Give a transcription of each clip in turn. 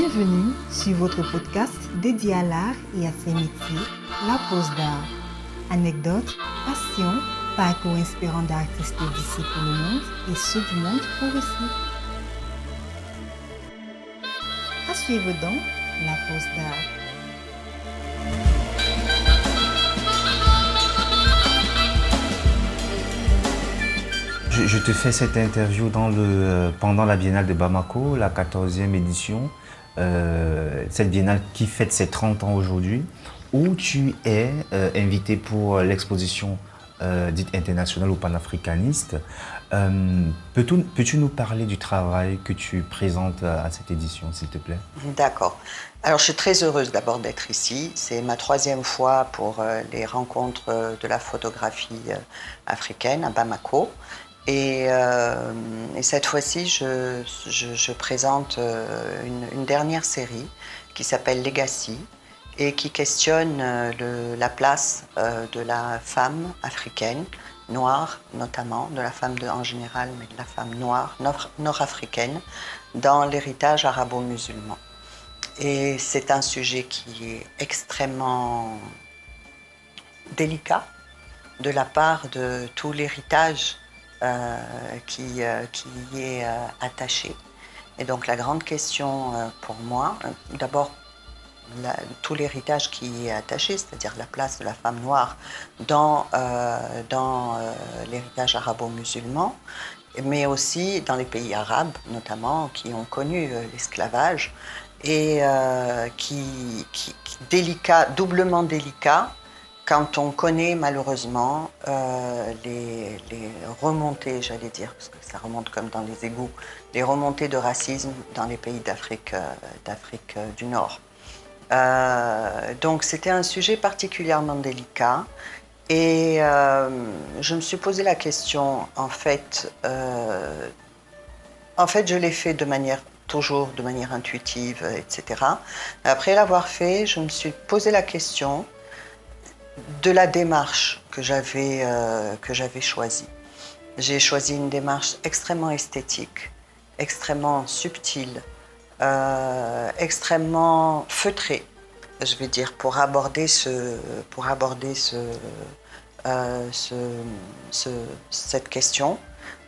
Bienvenue sur votre podcast dédié à l'art et à ses métiers, La Pause d'Art. Anecdotes, passions, parcours inspirants d'artistes d'ici pour le monde et ceux du monde pour ici. À suivre donc La Pause d'Art. Je te fais cette interview pendant la Biennale de Bamako, la 14e édition, cette biennale qui fête ses 30 ans aujourd'hui, où tu es invité pour l'exposition dite internationale ou panafricaniste. Peux-tu nous parler du travail que tu présentes à cette édition, s'il te plaît? D'accord. Alors, je suis très heureuse d'abord d'être ici. C'est ma 3e fois pour les rencontres de la photographie africaine à Bamako. Et cette fois-ci, je présente une dernière série qui s'appelle Legacy et qui questionne la place de la femme africaine, noire notamment, de la femme en général, mais de la femme noire, nord-africaine, dans l'héritage arabo-musulman. Et c'est un sujet qui est extrêmement délicat de la part de tout l'héritage qui y est attaché. Et donc la grande question pour moi, d'abord tout l'héritage qui y est attaché, c'est-à-dire la place de la femme noire dans l'héritage arabo-musulman, mais aussi dans les pays arabes notamment, qui ont connu l'esclavage, et doublement délicat, quand on connaît malheureusement les remontées, j'allais dire, parce que ça remonte comme dans les égouts, les remontées de racisme dans les pays d'Afrique du Nord. Donc c'était un sujet particulièrement délicat et je me suis posé la question, en fait je l'ai fait toujours de manière intuitive, etc. Après l'avoir fait, je me suis posé la question de la démarche que j'avais choisie. J'ai choisi une démarche extrêmement esthétique, extrêmement subtile, extrêmement feutrée, je vais dire, pour aborder cette question.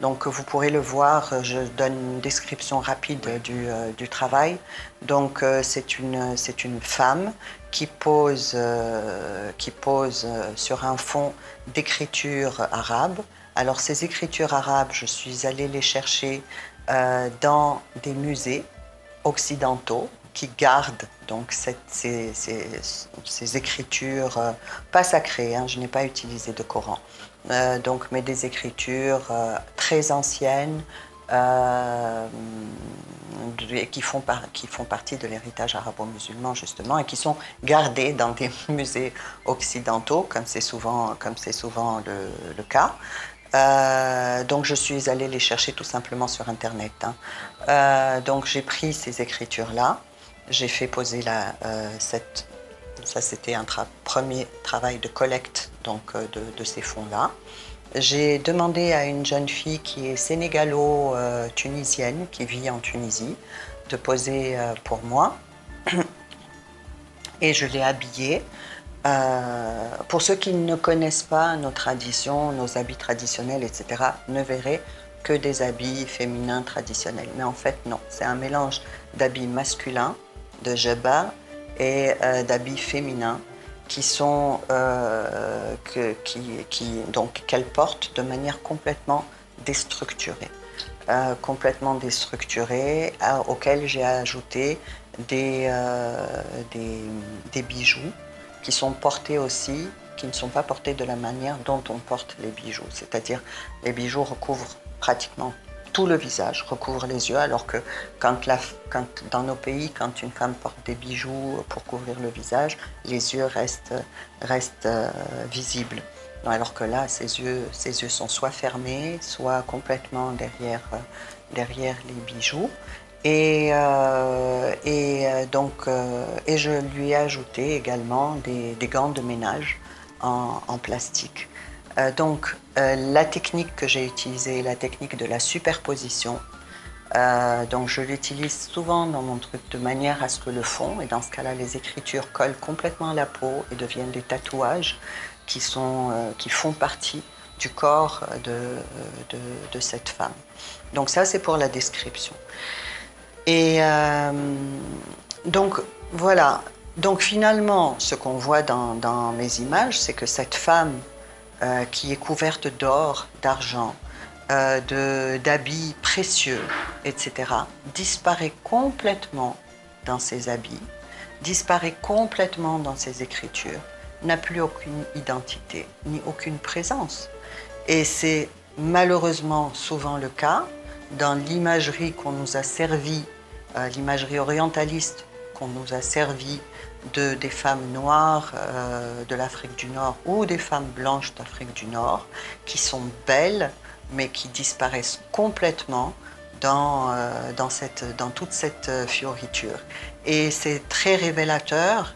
Donc vous pourrez le voir, je donne une description rapide du travail. Donc c'est une femme qui pose sur un fond d'écriture arabe. Alors ces écritures arabes, je suis allée les chercher dans des musées occidentaux qui gardent donc ces écritures, pas sacrées, hein, je n'ai pas utilisé de Coran, mais des écritures très anciennes qui font partie de l'héritage arabo-musulman justement et qui sont gardées dans des musées occidentaux, comme c'est souvent le cas. Donc je suis allée les chercher tout simplement sur Internet. Hein. Donc j'ai pris ces écritures-là, j'ai fait poser ça c'était un premier travail de collecte donc, de ces fonds-là. J'ai demandé à une jeune fille qui est sénégalo-tunisienne, qui vit en Tunisie, de poser pour moi. Et je l'ai habillée. Pour ceux qui ne connaissent pas nos traditions, nos habits traditionnels, etc., ne verraient que des habits féminins traditionnels. Mais en fait, non. C'est un mélange d'habits masculins, de djebba, et d'habits féminins qu'elle porte de manière complètement déstructurée. Auxquels j'ai ajouté des bijoux qui sont portés aussi, qui ne sont pas portés de la manière dont on porte les bijoux. C'est-à-dire, les bijoux recouvrent pratiquement tout le visage, recouvrent les yeux, alors que dans nos pays, quand une femme porte des bijoux pour couvrir le visage, les yeux restent visibles. Alors que là, ses yeux sont soit fermés, soit complètement derrière les bijoux. Et je lui ai ajouté également des gants de ménage en plastique. La technique que j'ai utilisée, la technique de la superposition, Donc je l'utilise souvent dans mon truc de manière à ce que le fond, et dans ce cas-là, les écritures collent complètement à la peau et deviennent des tatouages qui font partie du corps de cette femme. Donc ça, c'est pour la description. Et donc voilà. Donc finalement, ce qu'on voit dans mes images, c'est que cette femme qui est couverte d'or, d'argent, d'habits précieux, etc., disparaît complètement dans ses habits, disparaît complètement dans ses écritures, n'a plus aucune identité, ni aucune présence. Et c'est malheureusement souvent le cas dans l'imagerie qu'on nous a servie, l'imagerie orientaliste qu'on nous a servie des femmes noires de l'Afrique du Nord ou des femmes blanches d'Afrique du Nord, qui sont belles, mais qui disparaissent complètement dans toute cette fioriture. Et c'est très révélateur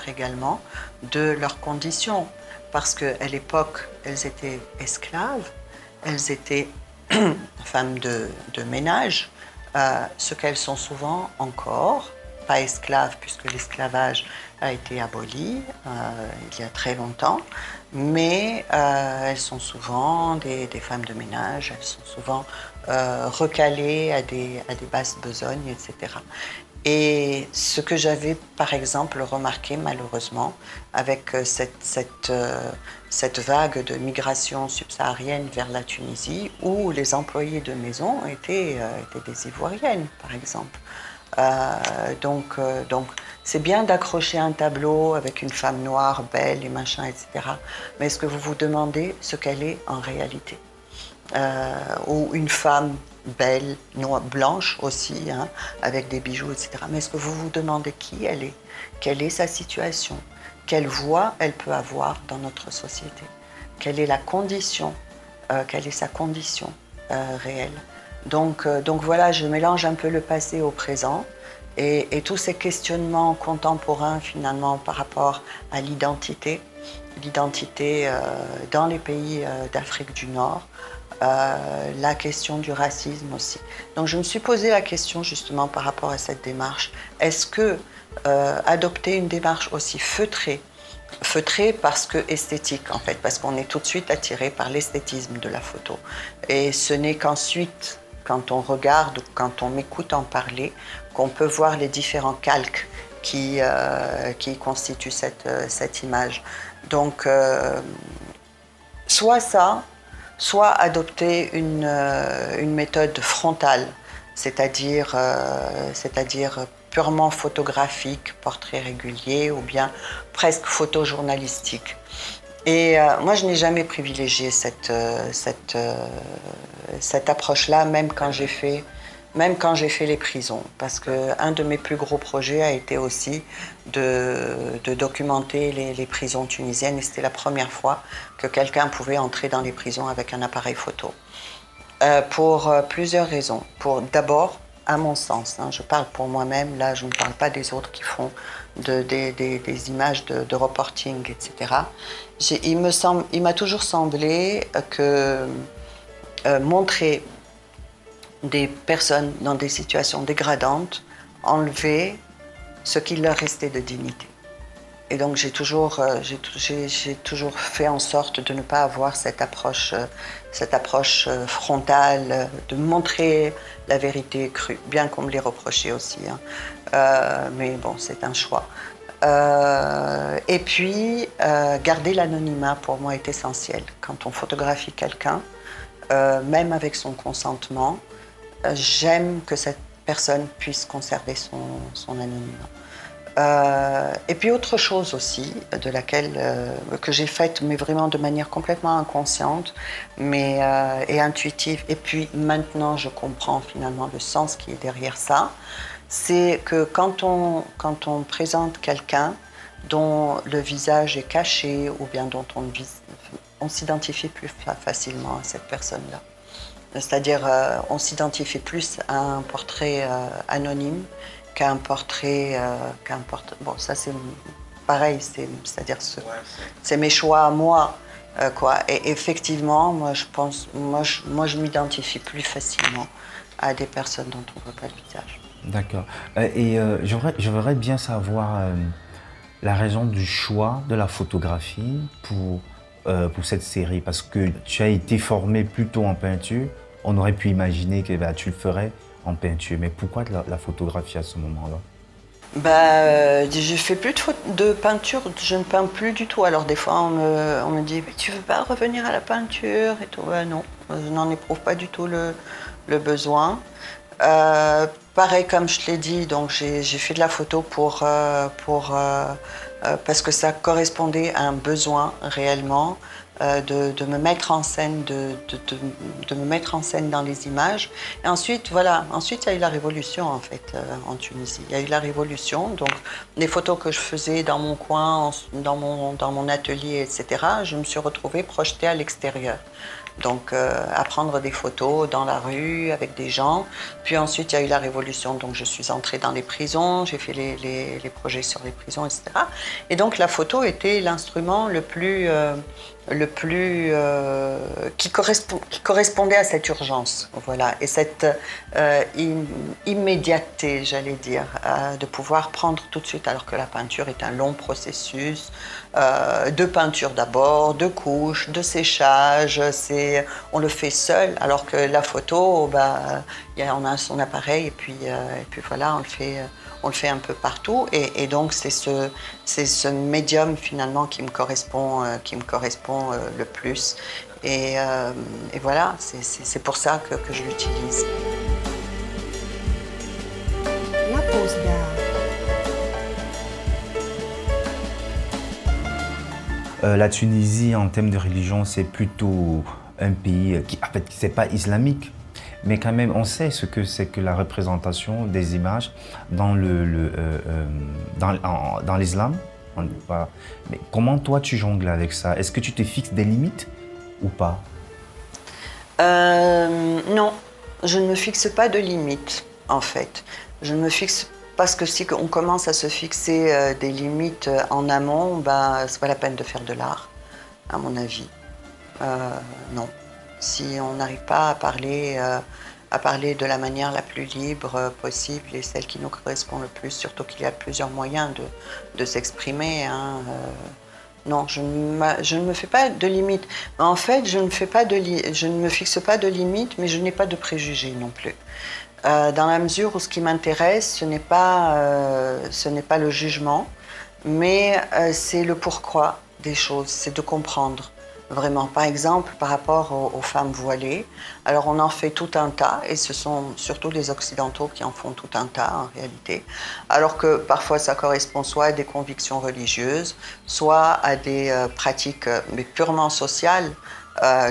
également de leurs conditions, parce qu'à l'époque, elles étaient esclaves, elles étaient femmes de ménage, ce qu'elles sont souvent encore, pas esclaves, puisque l'esclavage a été aboli il y a très longtemps, mais elles sont souvent des femmes de ménage, elles sont souvent recalées à des basses besognes, etc. Et ce que j'avais par exemple remarqué malheureusement avec cette vague de migration subsaharienne vers la Tunisie, où les employées de maison étaient des Ivoiriennes par exemple. Donc c'est bien d'accrocher un tableau avec une femme noire, belle et machin, etc. Mais est-ce que vous vous demandez ce qu'elle est en réalité? Ou une femme belle, noire, blanche aussi, hein, avec des bijoux, etc. Mais est-ce que vous vous demandez qui elle est? Quelle est sa situation? Quelle voix elle peut avoir dans notre société? Quelle est la condition? Quelle est sa condition réelle? Donc voilà, je mélange un peu le passé au présent et tous ces questionnements contemporains finalement par rapport à l'identité dans les pays d'Afrique du Nord, la question du racisme aussi. Donc je me suis posé la question justement par rapport à cette démarche. Est-ce que adopter une démarche aussi feutrée parce que esthétique en fait, parce qu'on est tout de suite attiré par l'esthétisme de la photo. Et ce n'est qu'ensuite, quand on regarde ou quand on m'écoute en parler, qu'on peut voir les différents calques qui constituent cette image. Donc, soit ça, soit adopter une méthode frontale, c'est-à-dire purement photographique, portrait régulier, ou bien presque photojournalistique. Et moi, je n'ai jamais privilégié cette approche-là, même quand j'ai fait les prisons, parce qu'un de mes plus gros projets a été aussi de documenter les prisons tunisiennes, et c'était la première fois que quelqu'un pouvait entrer dans les prisons avec un appareil photo. Pour plusieurs raisons. D'abord, à mon sens, hein, je parle pour moi-même, là je ne parle pas des autres qui font des images de reporting, etc. Il m'a toujours semblé que montrer des personnes dans des situations dégradantes enlevait ce qu'il leur restait de dignité. Et donc j'ai toujours fait en sorte de ne pas avoir cette approche frontale, de montrer la vérité crue, bien qu'on me l'ait reproché aussi, hein. Mais bon, c'est un choix. Et puis, garder l'anonymat pour moi est essentiel. Quand on photographie quelqu'un, même avec son consentement, j'aime que cette personne puisse conserver son anonymat. Et puis autre chose aussi, que j'ai faite, mais vraiment de manière complètement inconsciente et intuitive, et puis maintenant je comprends finalement le sens qui est derrière ça, c'est que quand on présente quelqu'un dont le visage est caché, ou bien dont on s'identifie plus facilement à cette personne-là. C'est-à-dire, on s'identifie plus à un portrait anonyme qu'un portrait, bon, ça c'est pareil, c'est-à-dire c'est mes choix à moi, quoi. Et effectivement, moi je m'identifie plus facilement à des personnes dont on ne voit pas le visage. D'accord. J'aimerais bien savoir la raison du choix de la photographie pour cette série, parce que tu as été formé plutôt en peinture. On aurait pu imaginer que tu le ferais en peinture, mais pourquoi la photographie à ce moment-là? Je fais plus de peinture, je ne peins plus du tout. Alors des fois on me dit mais tu veux pas revenir à la peinture et tout. Non, je n'en éprouve pas du tout le besoin. Pareil comme je te l'ai dit, donc j'ai fait de la photo parce que ça correspondait à un besoin réellement. De me mettre en scène, de me mettre en scène dans les images. Et ensuite, voilà, ensuite il y a eu la révolution en fait en Tunisie. Il y a eu la révolution, donc les photos que je faisais dans mon coin, dans mon atelier, etc., je me suis retrouvée projetée à l'extérieur. Donc à prendre des photos dans la rue avec des gens. Puis ensuite il y a eu la révolution, donc je suis entrée dans les prisons, j'ai fait les projets sur les prisons, etc. Et donc la photo était l'instrument qui correspondait à cette urgence, voilà, et cette immédiateté, j'allais dire, de pouvoir prendre tout de suite, alors que la peinture est un long processus de peinture d'abord, de couches, de séchage, on le fait seul, alors que la photo, on a son appareil et puis voilà, on le fait un peu partout, et donc c'est ce médium finalement qui me correspond le plus, et voilà, c'est pour ça que je l'utilise. La pose d'art. La Tunisie, en termes de religion, c'est plutôt un pays qui, en fait, c'est pas islamique. Mais quand même, on sait ce que c'est que la représentation des images dans l'islam. Mais comment toi tu jongles avec ça? Est-ce que tu te fixes des limites ou pas? Non, je ne me fixe pas de limites en fait. Je ne me fixe parce que si on commence à se fixer des limites en amont, c'est pas la peine de faire de l'art, à mon avis. Non. Si on n'arrive pas à parler de la manière la plus libre possible et celle qui nous correspond le plus, surtout qu'il y a plusieurs moyens de s'exprimer. Non, je ne me fais pas de limites. En fait, je ne me fixe pas de limites, mais je n'ai pas de préjugés non plus. Dans la mesure où ce qui m'intéresse, ce n'est pas le jugement, mais c'est le pourquoi des choses, c'est de comprendre. Vraiment, par exemple, par rapport aux femmes voilées, alors on en fait tout un tas, et ce sont surtout les Occidentaux qui en font tout un tas en réalité, alors que parfois ça correspond soit à des convictions religieuses, soit à des pratiques mais purement sociales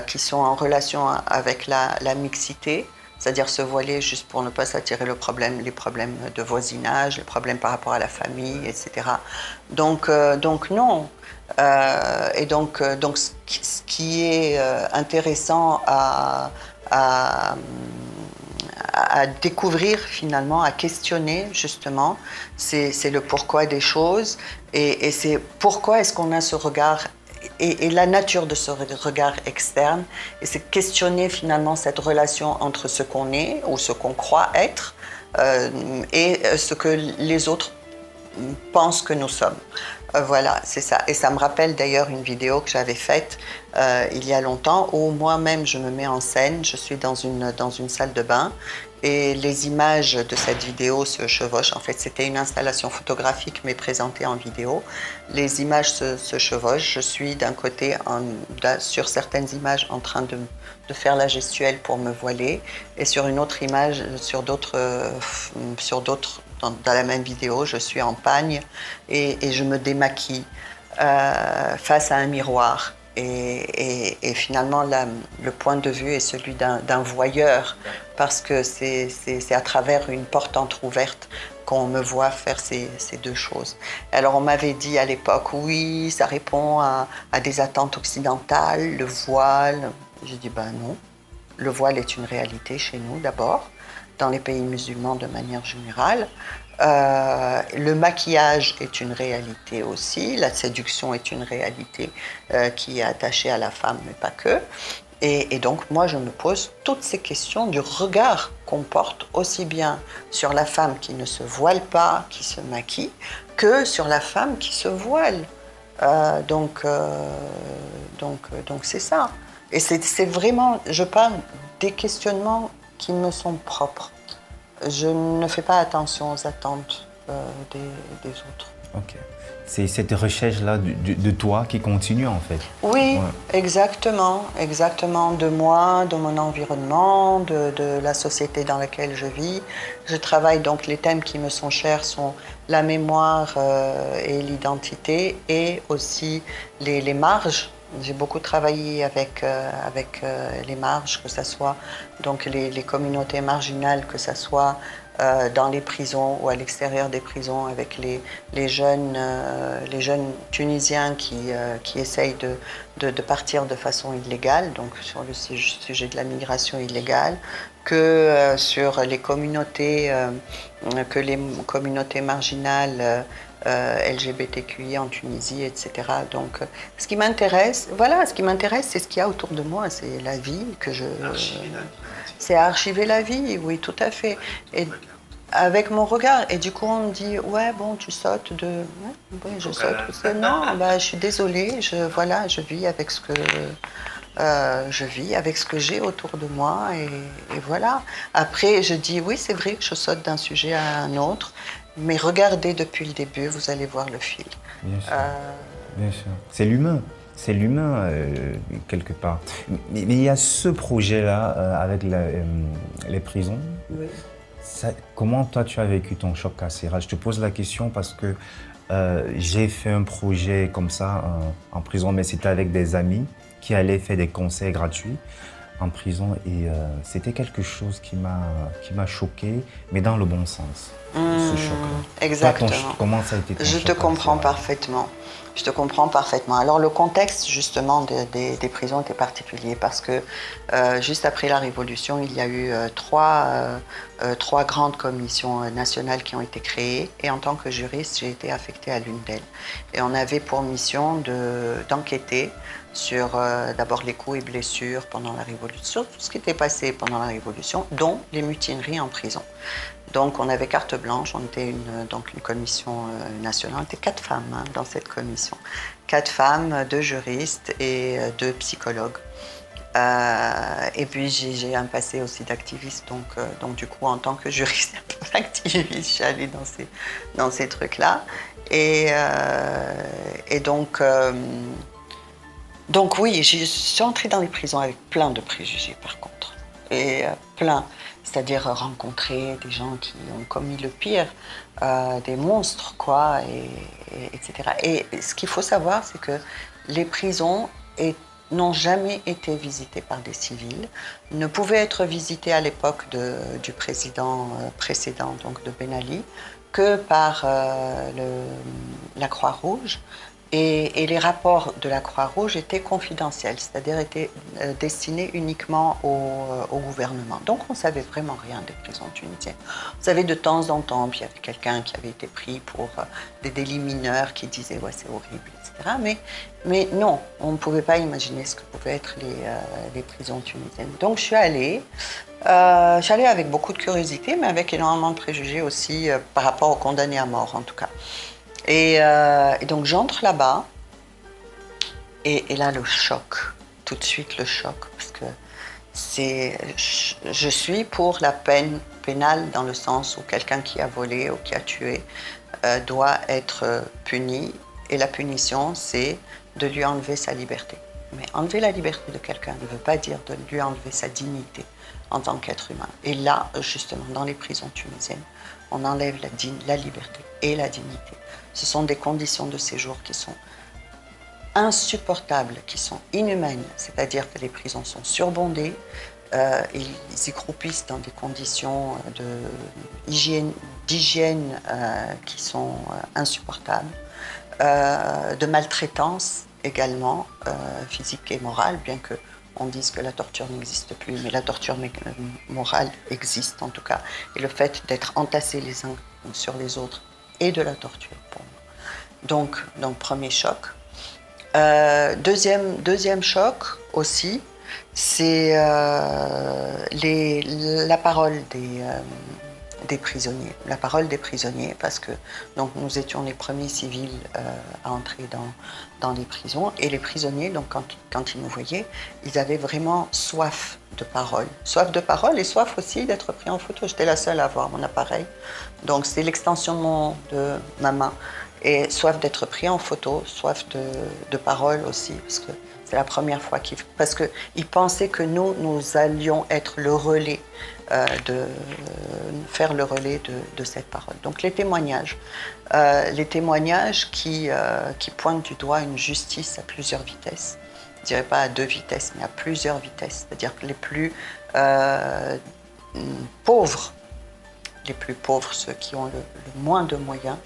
qui sont en relation avec la mixité, c'est-à-dire se voiler juste pour ne pas s'attirer les problèmes de voisinage, les problèmes par rapport à la famille, etc. Donc non. Et donc ce qui est intéressant à découvrir finalement, à questionner justement, c'est le pourquoi des choses, et c'est pourquoi est-ce qu'on a ce regard et la nature de ce regard externe, et c'est questionner finalement cette relation entre ce qu'on est ou ce qu'on croit être et ce que les autres pensent que nous sommes. Voilà, c'est ça. Et ça me rappelle d'ailleurs une vidéo que j'avais faite il y a longtemps, où moi-même je me mets en scène, je suis dans une salle de bain, et les images de cette vidéo se chevauchent. En fait, c'était une installation photographique mais présentée en vidéo. Les images se chevauchent. Je suis d'un côté, sur certaines images, en train de faire la gestuelle pour me voiler, et sur une autre image, sur d'autres, dans la même vidéo, je suis en pagne et je me démaquille face à un miroir. Et finalement, le point de vue est celui d'un voyeur, parce que c'est à travers une porte entrouverte qu'on me voit faire ces deux choses. Alors on m'avait dit à l'époque, oui, ça répond à des attentes occidentales, le voile. J'ai dit, non, le voile est une réalité chez nous d'abord, dans les pays musulmans de manière générale. Le maquillage est une réalité aussi, la séduction est une réalité qui est attachée à la femme, mais pas que. Et donc, moi, je me pose toutes ces questions du regard qu'on porte aussi bien sur la femme qui ne se voile pas, qui se maquille, que sur la femme qui se voile. Donc c'est ça. Et c'est vraiment, je parle des questionnements qui me sont propres. Je ne fais pas attention aux attentes des autres. Ok. C'est cette recherche-là de toi qui continue en fait. Oui, Ouais. exactement, exactement, de moi, de mon environnement, de la société dans laquelle je vis. Je travaille, donc les thèmes qui me sont chers sont la mémoire et l'identité, et aussi les marges. J'ai beaucoup travaillé avec les marges, que ce soit donc les communautés marginales, que ce soit dans les prisons ou à l'extérieur des prisons, avec les jeunes Tunisiens qui essayent de partir de façon illégale, donc sur le sujet de la migration illégale, que sur les communautés marginales LGBTQI en Tunisie, etc. Donc, ce qui m'intéresse, c'est ce qu'il y a autour de moi, c'est la vie que je. C'est archiver la vie, oui, tout à fait. Et avec mon regard. Et du coup, on me dit, ouais, bon, tu sautes de. Ouais, oui, je saute. Non, bah, je suis désolée, je vis avec ce que. Je vis avec ce que j'ai autour de moi et voilà. Après, je dis oui, c'est vrai que je saute d'un sujet à un autre, mais regardez depuis le début, vous allez voir le fil. Bien sûr. Bien sûr. C'est l'humain quelque part. Mais il y a ce projet-là avec les prisons. Oui. Comment toi tu as vécu ton choc carcéral? Je te pose la question parce que j'ai fait un projet comme ça en prison, mais c'était avec des amis qui allaient faire des conseils gratuits en prison et c'était quelque chose qui m'a choqué, mais dans le bon sens, ce choc-là. Exactement. Toi, comment ça a été ton Je choc te comprends carcéral? parfaitement. Je te comprends parfaitement. Alors le contexte justement des prisons était particulier parce que juste après la Révolution, il y a eu trois grandes commissions nationales qui ont été créées et en tant que juriste, j'ai été affectée à l'une d'elles. Et on avait pour mission d'enquêter sur d'abord les coups et blessures pendant la Révolution, tout ce qui était passé pendant la Révolution, dont les mutineries en prison. Donc on avait carte blanche, on était une commission nationale, on était 4 femmes dans cette commission. 4 femmes, 2 juristes et 2 psychologues. Et puis j'ai un passé aussi d'activiste, donc du coup en tant que juriste activiste, je suis allée dans ces trucs-là. Et donc oui, je suis entrée dans les prisons avec plein de préjugés par contre. Et plein, c'est-à-dire rencontrer des gens qui ont commis le pire, des monstres, quoi, etc. Et ce qu'il faut savoir, c'est que les prisons n'ont jamais été visitées par des civils, ne pouvaient être visitées à l'époque du président précédent, donc de Ben Ali, que par la Croix-Rouge. Et les rapports de la Croix-Rouge étaient confidentiels, c'est-à-dire étaient destinés uniquement au gouvernement. Donc on ne savait vraiment rien des prisons tunisiennes. On savait de temps en temps, puis il y avait quelqu'un qui avait été pris pour des délits mineurs qui disait « ouais, c'est horrible », etc. Mais non, on ne pouvait pas imaginer ce que pouvaient être les prisons tunisiennes. Donc je suis allée avec beaucoup de curiosité, mais avec énormément de préjugés aussi par rapport aux condamnés à mort en tout cas. Et donc j'entre là-bas et là le choc, tout de suite le choc, parce que je suis pour la peine pénale dans le sens où quelqu'un qui a volé ou qui a tué doit être puni et la punition c'est de lui enlever sa liberté. Mais enlever la liberté de quelqu'un ne veut pas dire de lui enlever sa dignité en tant qu'être humain. Et là, justement, dans les prisons tunisiennes, on enlève la liberté et la dignité. Ce sont des conditions de séjour qui sont insupportables, qui sont inhumaines, c'est-à-dire que les prisons sont surbondées, ils y croupissent dans des conditions d'hygiène qui sont insupportables, de maltraitance également, physique et morale, bien que on dise que la torture n'existe plus, mais la torture morale existe en tout cas. Et le fait d'être entassés les uns sur les autres est de la torture pour moi. Donc premier choc. Deuxième choc aussi, c'est la parole des prisonniers. La parole des prisonniers, parce que donc, nous étions les premiers civils à entrer dans les prisons. Et les prisonniers, donc, quand ils nous voyaient, ils avaient vraiment soif de parole. Soif de parole et soif aussi d'être pris en photo. J'étais la seule à avoir mon appareil. Donc c'est l'extension de ma main. Et soif d'être pris en photo, soif de parole aussi, parce que c'est la première fois parce qu'ils pensaient que nous allions être le relais, faire le relais de cette parole. Donc les témoignages qui pointent du doigt une justice à plusieurs vitesses. Je ne dirais pas à 2 vitesses, mais à plusieurs vitesses. C'est-à-dire que les plus pauvres, ceux qui ont le moins de moyens,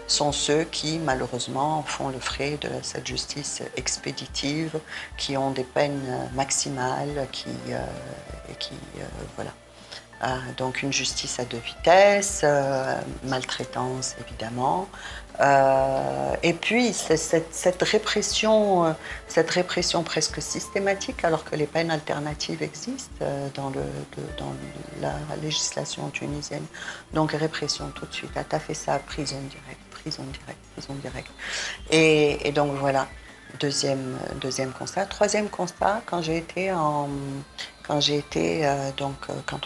sont ceux qui, malheureusement, font le frais de cette justice expéditive, qui ont des peines maximales, voilà. Donc une justice à 2 vitesses, maltraitance évidemment, et puis cette répression presque systématique, alors que les peines alternatives existent dans la législation tunisienne. Donc répression tout de suite, ah, t'as fait ça, prison directe. Et donc voilà, deuxième constat. Troisième constat, quand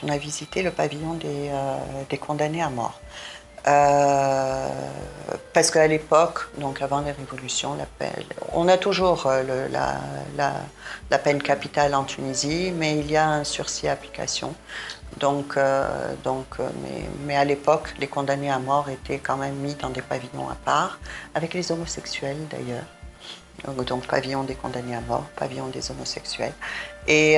on a visité le pavillon des condamnés à mort. Parce qu'à l'époque, donc avant les révolutions, on a toujours la peine capitale en Tunisie, mais il y a un sursis à application. Mais à l'époque, les condamnés à mort étaient quand même mis dans des pavillons à part, avec les homosexuels d'ailleurs. Donc pavillon des condamnés à mort, pavillon des homosexuels. Et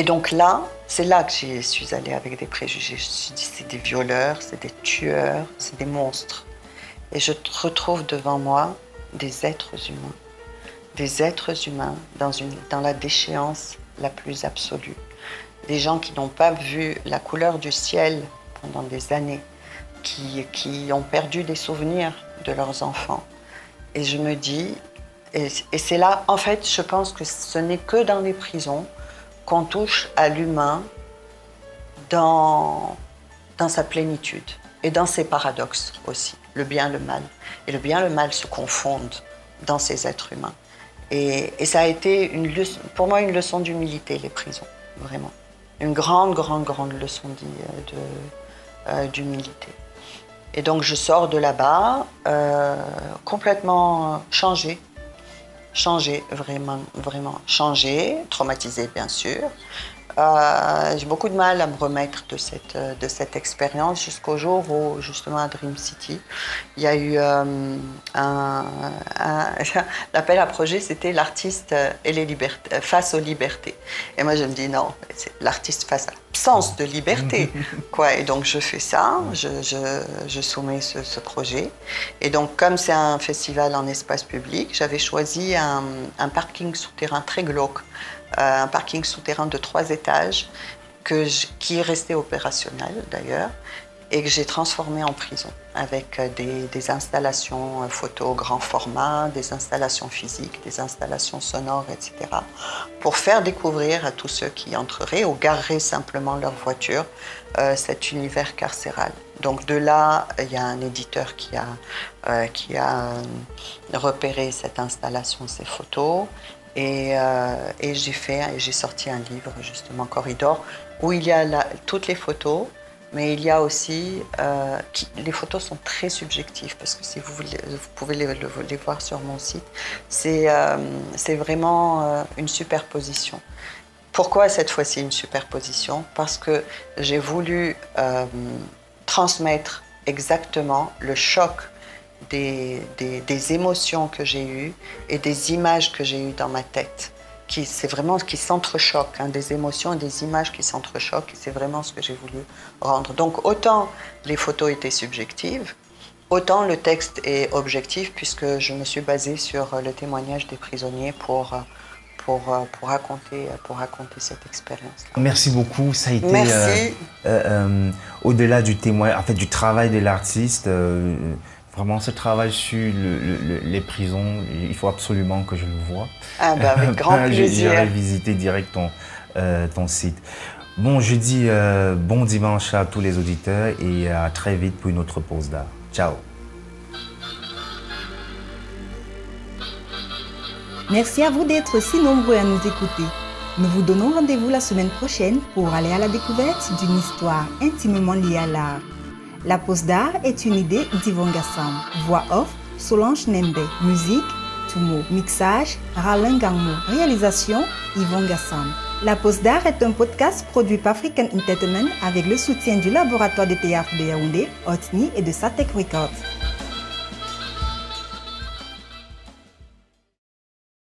donc là, c'est là que j'y suis allée avec des préjugés. Je me suis dit, c'est des violeurs, c'est des tueurs, c'est des monstres. Et je retrouve devant moi des êtres humains dans la déchéance la plus absolue. Des gens qui n'ont pas vu la couleur du ciel pendant des années, qui ont perdu des souvenirs de leurs enfants. Et je me dis, et c'est là, en fait, je pense que ce n'est que dans les prisons qu'on touche à l'humain dans sa plénitude et dans ses paradoxes aussi, le bien, le mal. Et le bien, le mal se confondent dans ces êtres humains. Et ça a été pour moi une leçon d'humilité, les prisons, vraiment. Une grande leçon d'humilité. Et donc je sors de là-bas complètement changée, vraiment changée, traumatisée bien sûr. J'ai beaucoup de mal à me remettre de cette expérience jusqu'au jour où, justement, à Dream City, il y a eu l'appel à projet, c'était l'artiste et les libertés, face aux libertés. Et moi, je me dis non, c'est l'artiste face à l'absence de liberté, quoi. Et donc, je fais ça, je soumets ce projet. Et donc, comme c'est un festival en espace public, j'avais choisi un parking souterrain très glauque. Un parking souterrain de 3 étages qui est resté opérationnel d'ailleurs et que j'ai transformé en prison avec des installations photo grand format, des installations physiques, des installations sonores, etc. pour faire découvrir à tous ceux qui entreraient ou gareraient simplement leur voiture cet univers carcéral. Donc de là, il y a un éditeur qui a repéré cette installation, ces photos. Et j'ai sorti un livre, justement, Corridor, où il y a toutes les photos, mais il y a aussi... les photos sont très subjectives, parce que si vous pouvez les voir sur mon site, c'est vraiment une superposition. Pourquoi cette fois-ci une superposition? Parce que j'ai voulu transmettre exactement le choc des émotions que j'ai eues et des images que j'ai eues dans ma tête, qui s'entrechoquent, hein, des émotions et des images qui s'entrechoquent, et c'est vraiment ce que j'ai voulu rendre. Donc autant les photos étaient subjectives, autant le texte est objectif, puisque je me suis basée sur le témoignage des prisonniers pour raconter cette expérience-là. Merci beaucoup, ça a été au-delà du témoin, en fait, du travail de l'artiste. Vraiment, ce travail sur les prisons, il faut absolument que je le voie. Ah ben avec grand plaisir. J'irai visiter direct ton site. Bon, je dis bon dimanche à tous les auditeurs et à très vite pour une autre pause d'art. Ciao. Merci à vous d'être si nombreux à nous écouter. Nous vous donnons rendez-vous la semaine prochaine pour aller à la découverte d'une histoire intimement liée à l'art. La pause d'art est une idée d'Yvon Gassam. Voix off, Solange Nembe. Musique, Tumo. Mixage, Ralin Gangmo. Réalisation, Yvon Gassam. La pause d'art est un podcast produit par African Entertainment avec le soutien du laboratoire de théâtre de Yaoundé, Otni et de Satek Records.